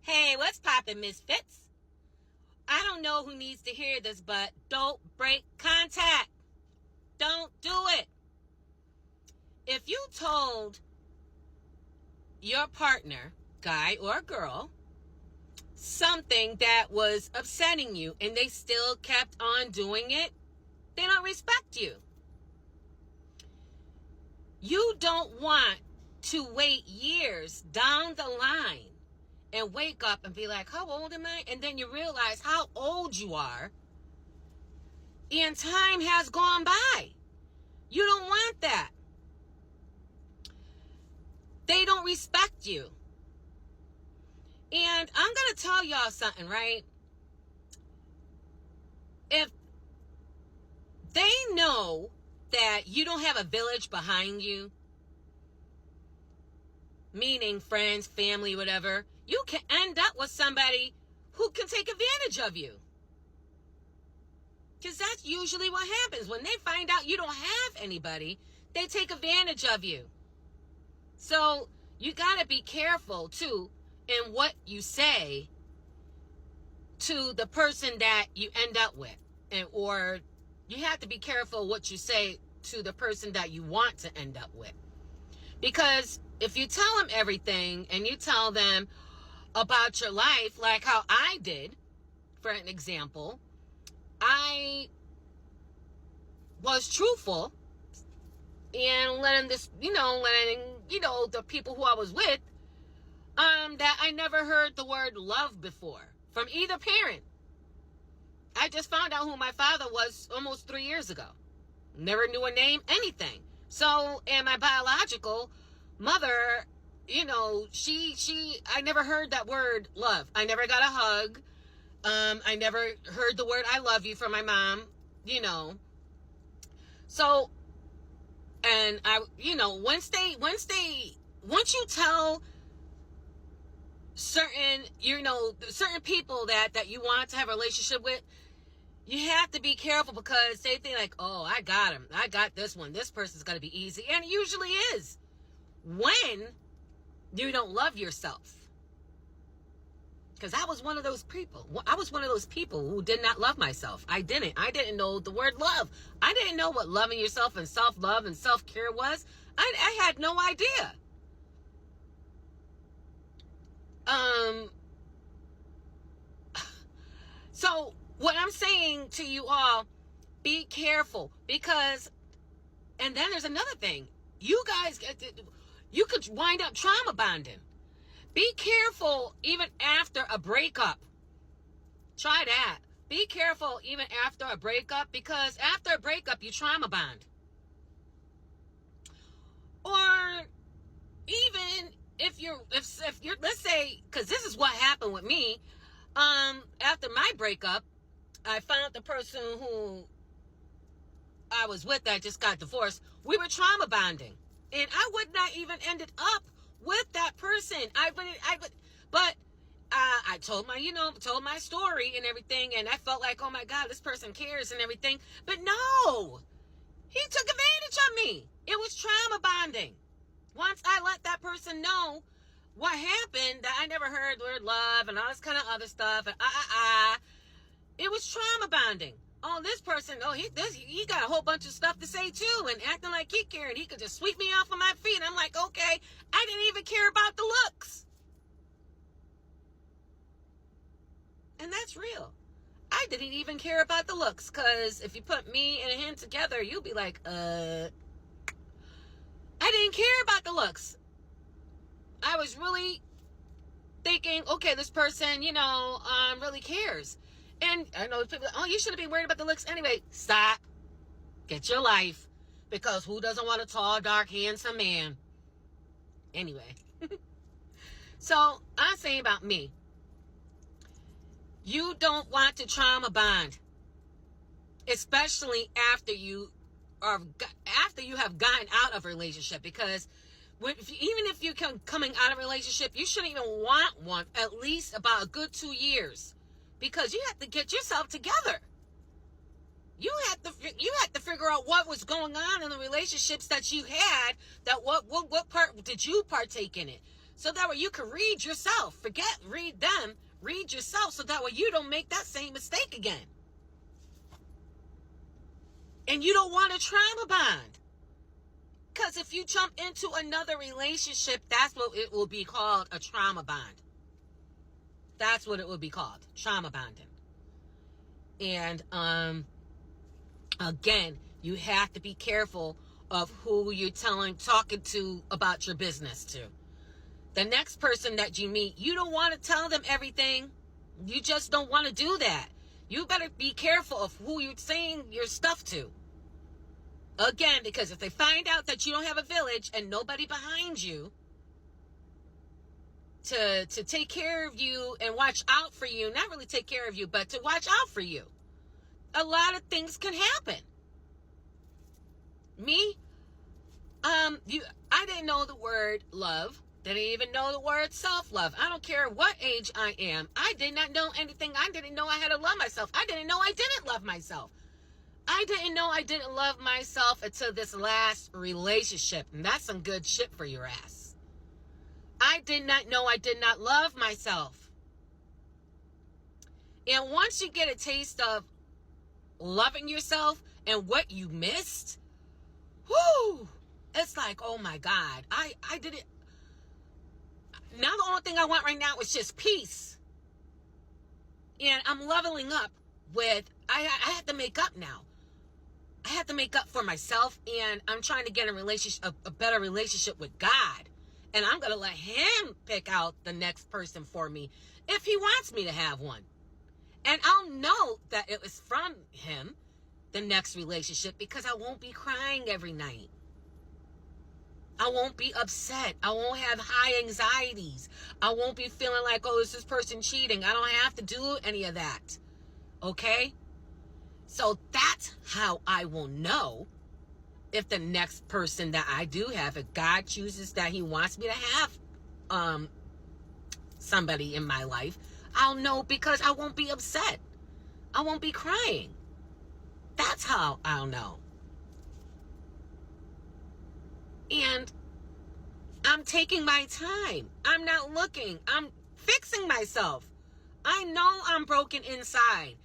Hey, what's poppin', Misfits? I don't know who needs to hear this, but don't break contact. Don't do it. If you told your partner, guy or girl, something that was upsetting you and they still kept on doing it, they don't respect you. You don't want to wait years down the line and wake up and be like, how old am I? And then you realize how old you are and time has gone by. You don't want that. They don't respect you. And I'm going to tell y'all something, right? If they know that you don't have a village behind you, meaning friends, family, whatever, you can end up with somebody who can take advantage of you. Because that's usually what happens. When they find out you don't have anybody, they take advantage of you. So you got to be careful, too, in what you say to the person that you end up with. Or you have to be careful what you say to the person that you want to end up with. Because if you tell them everything and you tell them about your life, like how I did, for an example, I was truthful and letting the people who I was with, that I never heard the word love before from either parent. I just found out who my father was almost 3 years ago. Never knew a name, anything. So, and my biological mother, I never heard that word love. I never got a hug. I never heard the word I love you from my mom, So, and once you tell certain people that you want to have a relationship with, you have to be careful because they think like, oh, I got him. I got this one. This person's going to be easy. And it usually is when you don't love yourself. Because I was one of those people. I was one of those people who did not love myself. I didn't know the word love. I didn't know what loving yourself and self-love and self-care was. I had no idea. So what I'm saying to you all, be careful because, and then there's another thing. You guys, you could wind up trauma bonding. Be careful even after a breakup. Try that. Be careful even after a breakup because after a breakup, you trauma bond. Or even if you're, let's say, because this is what happened with me. After my breakup, I found the person who I was with that just got divorced. We were trauma bonding, and I would not even ended up with that person. But I told my story and everything, and I felt like, oh my God, this person cares and everything. But no, he took advantage of me. It was trauma bonding. Once I let that person know what happened, that I never heard the word love and all this kind of other stuff, and it was trauma bonding. Oh, this person, he got a whole bunch of stuff to say too, and acting like he cared, and he could just sweep me off of my feet. I'm like, okay, I didn't even care about the looks. And that's real. I didn't even care about the looks, because if you put me and him together, you'll be like, I didn't care about the looks. I was really thinking, okay, this person, really cares. And I know people, oh, you shouldn't be worried about the looks anyway. Stop. Get your life. Because who doesn't want a tall, dark, handsome man? Anyway. So, I'm saying about me. You don't want to trauma bond. Especially after you have gotten out of a relationship. Because even if you're coming out of a relationship, you shouldn't even want one at least about a good 2 years. Because you have to get yourself together. You had to figure out what was going on in the relationships that you had. That what part did you partake in it? so that way you can read yourself. Forget read them, read yourself, so that way you don't make that same mistake again. And you don't want a trauma bond. Because if you jump into another relationship, that's what it will be called, a trauma bond. That's what it will be called, trauma bonding. And again, you have to be careful of who you're talking to about your business to. The next person that you meet, you don't want to tell them everything. You just don't want to do that. You better be careful of who you're saying your stuff to. Again, because if they find out that you don't have a village and nobody behind you to take care of you and watch out for you, not really take care of you, but to watch out for you, a lot of things can happen. Me, I didn't know the word love. Didn't even know the word self-love. I don't care what age I am. I did not know anything. I didn't know I had to love myself. I didn't know I didn't love myself. I didn't know I didn't love myself until this last relationship. And that's some good shit for your ass. I did not know I did not love myself. And once you get a taste of loving yourself and what you missed, whoo, it's like, oh my God, I did it. Now the only thing I want right now is just peace. And I'm leveling up with, I have to make up now. I have to make up for myself, and I'm trying to get a better relationship with God. And I'm going to let him pick out the next person for me if he wants me to have one. And I'll know that it was from him, the next relationship, because I won't be crying every night. I won't be upset. I won't have high anxieties. I won't be feeling like, oh, is this person cheating? I don't have to do any of that. Okay? So that's how I will know if the next person that I do have, if God chooses that he wants me to have somebody in my life, I'll know because I won't be upset. I won't be crying. That's how I'll know. And I'm taking my time. I'm not looking. I'm fixing myself. I know I'm broken inside.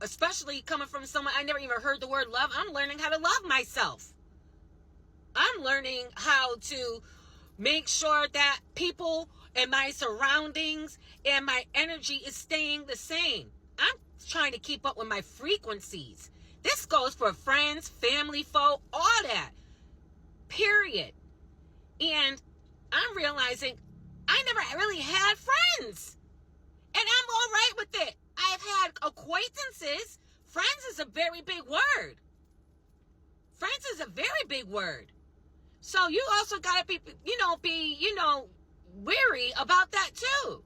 Especially coming from someone I never even heard the word love. I'm learning how to love myself. I'm learning how to make sure that people and my surroundings and my energy is staying the same. I'm trying to keep up with my frequencies. This goes for friends, family, foe, all that. Period. And I'm realizing I never really had friends. And I'm all right with it. I've had acquaintances. Friends is a very big word. Friends is a very big word. So you also got to be wary about that too.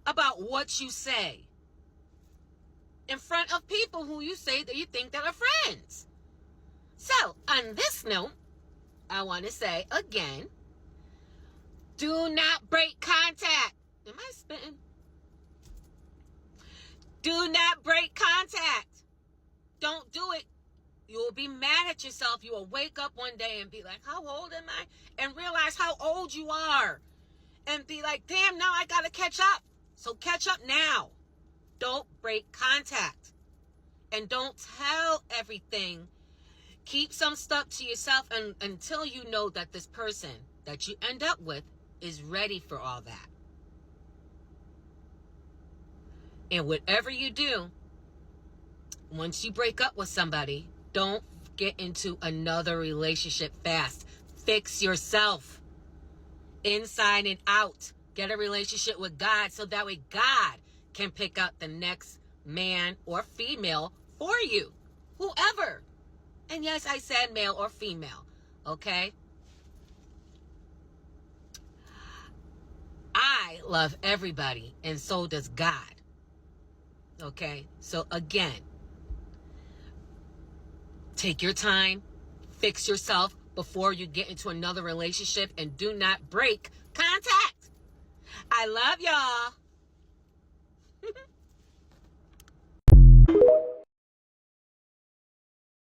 About what you say in front of people who you say that you think that are friends. So on this note, I want to say again, do not break contact. Am I spitting? Do not break contact. Don't do it. You will be mad at yourself. You will wake up one day and be like, how old am I? And realize how old you are. And be like, damn, now I got to catch up. So catch up now. Don't break contact. And don't tell everything. Keep some stuff to yourself until you know that this person that you end up with is ready for all that. And whatever you do, once you break up with somebody, don't get into another relationship fast. Fix yourself inside and out. Get a relationship with God so that way God can pick up the next man or female for you. Whoever. And yes, I said male or female. Okay? I love everybody, and so does God. Okay? So again, take your time, fix yourself before you get into another relationship, and do not break contact. I love y'all.